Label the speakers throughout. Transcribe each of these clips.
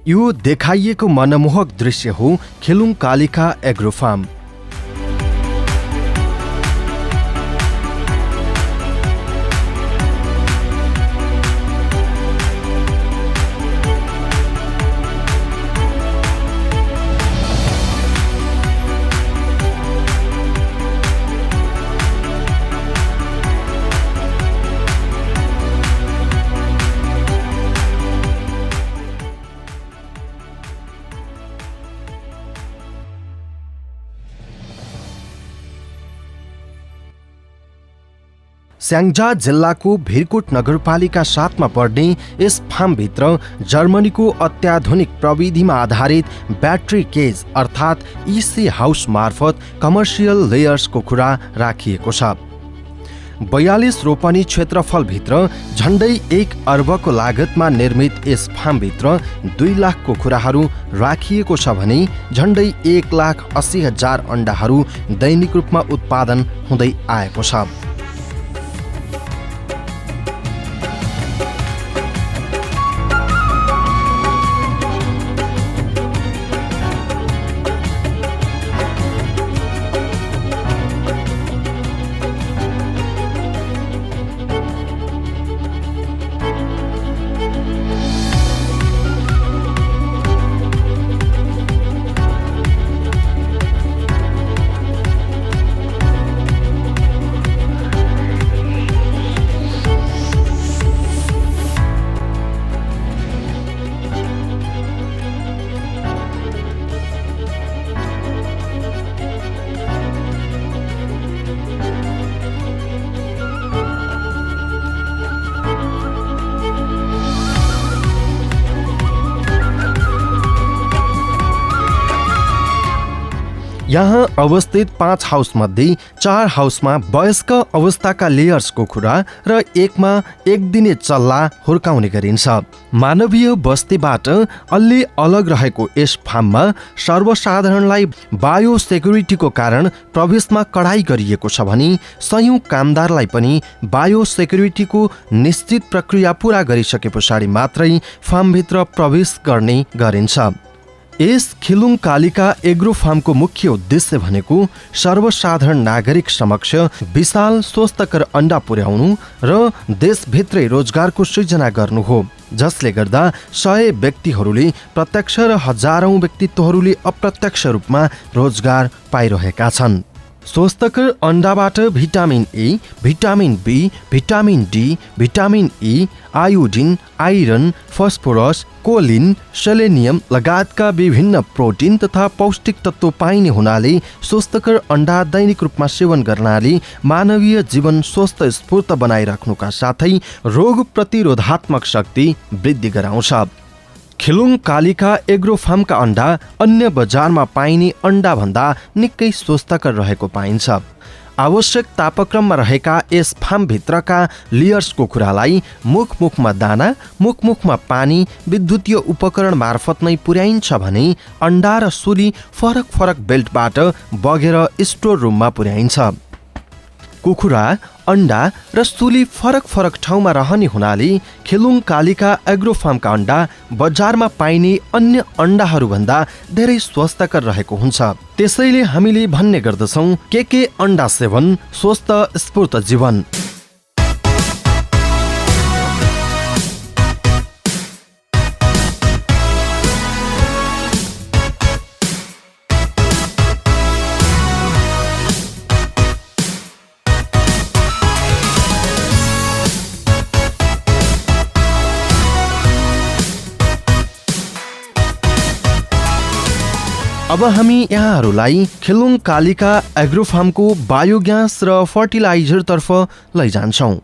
Speaker 1: यो देखाइएको मनमोहक दृश्य हो खेलुङ कालिका एग्रो फार्म। स्याङ्जा जिल्लाको भिरकोट नगरपालिका 7 मा पर्ने यस फार्मभित्र जर्मनीको अत्याधुनिक प्रविधिमा आधारित ब्याट्री केज अर्थात् इसी हाउस मार्फत कमर्सियल लेयर्स कुखुरा राखिएको छ। 42 रोपनी क्षेत्रफलभित्र झण्डै 1 अर्बको लागतमा निर्मित यस फार्मभित्र 2 लाख कुखुराहरू राखिएको छ भने झण्डै 1,80,000 अण्डाहरू दैनिक रूपमा उत्पादन हुँदै आएको छ। यहाँ अवस्थित 5 हाउस मध्ये 4 हाउसमा वयस्क अवस्थाका लेयर्स कुखुरा र 1 मा 1 दिने चल्ला हुर्काउने गरिन्छ। मानवीय बस्तीबाट अलि अलग रहेको यस फार्ममा सर्वसाधारणलाई बायो सेक्युरिटीको कारण प्रवेशमा कडाई गरिएको छ भने सयौं कामदारलाई पनि बायो सेक्युरिटीको निश्चित प्रक्रिया पूरा गरिसके पछाडि मात्रै फार्मभित्र प्रवेश गर्ने गरिन्छ। यस खेलुङ कालिका एग्रो फार्मको मुख्य उद्देश्य भनेको सर्वसाधारण नागरिक समक्ष विशाल स्वस्थकर अण्डा पुर्याउनु र देशभित्रै रोजगारको सृजना गर्नु हो, जसले गर्दा 100 व्यक्तिहरूले प्रत्यक्ष र हजारौं व्यक्तित्वहरूले अप्रत्यक्ष रूपमा रोजगार पाइरहेका छन्। स्वस्थकर अण्डाबाट vitamin A, vitamin B, vitamin D, vitamin E, iodine, iron, phosphorus, choline, selenium लगायतका विभिन्न प्रोटिन तथा पौष्टिक तत्त्व पाइने हुनाले स्वस्थकर अण्डा दैनिक रूपमा सेवन गर्नाले मानवीय जीवन स्वस्थ स्फूर्त बनाइराख्नुका साथै रोग प्रतिरोधात्मक शक्ति वृद्धि गराउँछ। खेलुङ कालिका एग्रो फार्मका अण्डा अन्य बजारमा पाइने अण्डा भन्दा निकै स्वस्थकर रहेको पाइन्छ। आवश्यक तापक्रममा रहेका यस फार्मभित्रका लेयर्स कुखुरालाई मुखमा दाना, मुखमा पानी विद्युतीय उपकरण मार्फत नै पुर्याइन्छ भने अण्डा र सुली फरक फरक बेल्टबाट बगेर स्टोर रुममा पुर्याइन्छ। कुखुरा, अण्डा र सुली फरक फरक ठाउँमा रहने हुनाले खेलुङ कालिका एग्रो फार्मका अण्डा बजारमा पाइने अन्य अण्डाहरू भन्दा धेरै स्वस्थकर रहेको हुन्छ। त्यसैले हामीले भन्ने गर्दछौं के अण्डा सेवन स्वस्थ स्फूर्त जीवन। अब हामी यहाँहरूलाई खेलुङ कालिका एग्रो फार्मको बायोग्यास र फर्टिलाइजर तर्फ लैजान्छौँ।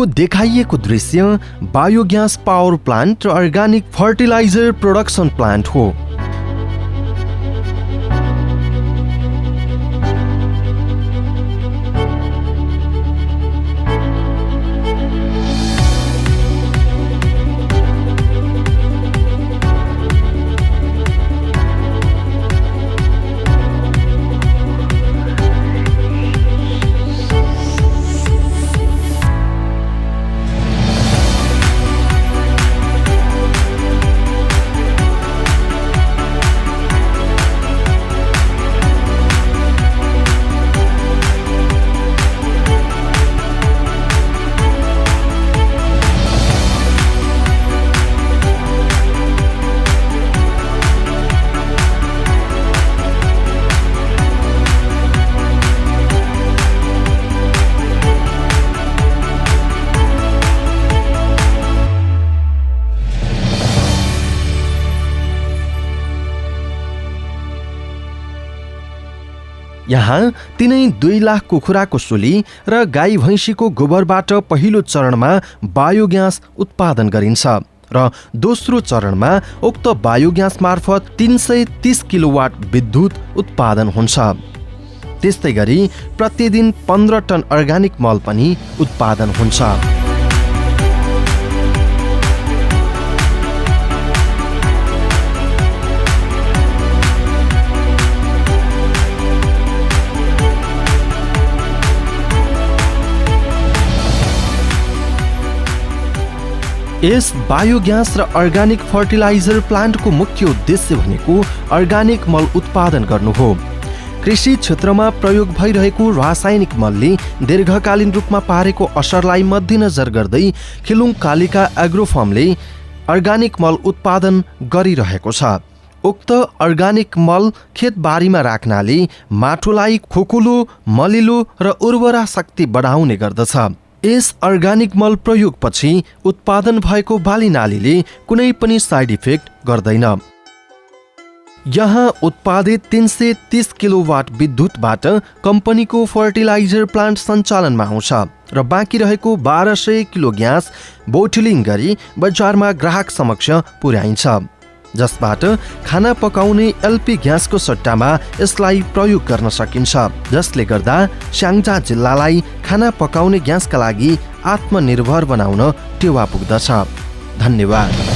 Speaker 1: यो देखाइएको दृश्य बायोग्यास पावर प्लान्ट र अर्गानिक फर्टिलाइजर प्रोडक्सन प्लान्ट हो। यहाँ तिनै 2 लाख कुखुराको सुली र गाई भैँसीको गोबरबाट पहिलो चरणमा बायोग्यास उत्पादन गरिन्छ र दोस्रो चरणमा उक्त बायोग्यास मार्फत 330 किलोवाट विद्युत उत्पादन हुन्छ। त्यस्तै गरी प्रतिदिन 15 टन अर्गानिक मल पनि उत्पादन हुन्छ। यस बायोग्यास र अर्गानिक फर्टिलाइजर प्लान्टको मुख्य उद्देश्य भनेको अर्गानिक मल उत्पादन गर्नु हो। कृषि क्षेत्रमा प्रयोग भइरहेको रासायनिक मलले दीर्घकालीन रूपमा पारेको असरलाई मध्यनजर गर्दै खिलुङ कालिका एग्रो फर्मले अर्गानिक मल उत्पादन गरिरहेको छ। उक्त अर्गानिक मल खेतबारीमा राख्नाले माटोलाई खोकुलो, मलिलो र उर्वरा शक्ति बढाउने गर्दछ। यस अर्गानिक मल प्रयोगपछि उत्पादन भएको बालीनालीले कुनै पनि साइड इफेक्ट गर्दैन। यहाँ उत्पादित 330 किलोवाट विद्युतबाट कम्पनीको फर्टिलाइजर प्लान्ट सञ्चालनमा आउँछ र बाँकी रहेको 1200 किलो ग्यास बोटलिङ गरी बजारमा ग्राहक समक्ष पुर्याइन्छ, जसबाट खाना पकाउने एलपी ग्यासको सट्टामा यसलाई प्रयोग गर्न सकिन्छ, जसले गर्दा स्याङ्जा जिल्लालाई खाना पकाउने ग्यासका लागि आत्मनिर्भर बनाउन टेवा पुग्दछ। धन्यवाद।